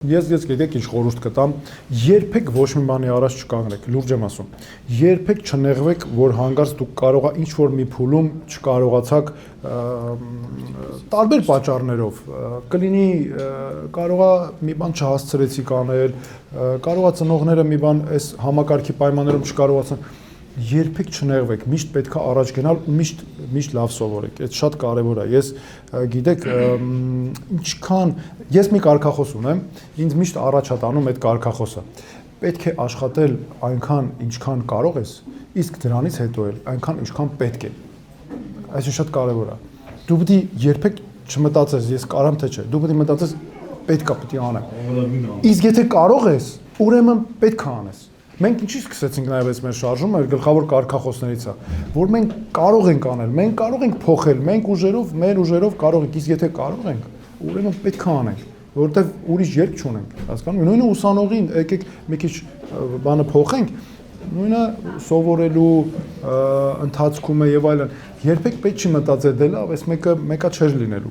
Ես գիտեք ինչ խորհուրդ կտամ, երբեք ոչ մի բանի առաջ չկանգնեք, լուրջ եմ ասում։ Երբեք չնեղվեք, որ հանկարծ դուք կարողա ինչ որ մի փուլում չկարողացաք տարբեր պատճառներով, կլինի կարողա մի բան չհասցրեցիք անել, կարողա ծնողները մի բան այս համակարգի պայմաններում չկարողացան, երբեք չնեղվեք, միշտ պետք է առաջ գնալ ու միշտ լավ սովորեք։ Այդ շատ կարևոր է։ Ես գիտեք, ինչքան ես մի կարգախոս ունեմ, ինձ միշտ առաջ է տանում այդ կարգախոսը։ Պետք է աշխատել այնքան, ինչքան կարող ես, իսկ դրանից հետո էլ այնքան, ինչքան պետք է։ Այսինքն շատ կարևոր է։ Դու պետք է երբեք չմտածես, ես կարամ թե չէ։ Դու պետք է մտածես, պետք է պետք է անեմ։ Իսկ եթե կարող ես, ուրեմն պետք է անես։ Մենք ինչի սկսեցինք նաև այս մեր շարժումը, մեր գլխավոր կարգախոսներից է, որ մենք կարող ենք անել, մենք կարող ենք փոխել, մենք ուժերով, մեր ուժերով կարող ենք, իսկ եթե կարող ենք, ուրեմն պետք է անենք, որովհետև ուրիշ ելք չունենք, հասկանում եք, նույնը ուսանողին, եկեք մի քիչ բանը փոխենք, նույնը սովորելու ընթացքում է եւ այլն, երբեք պետք չի մտածել դե լավ, այս մեկը չէր լինելու։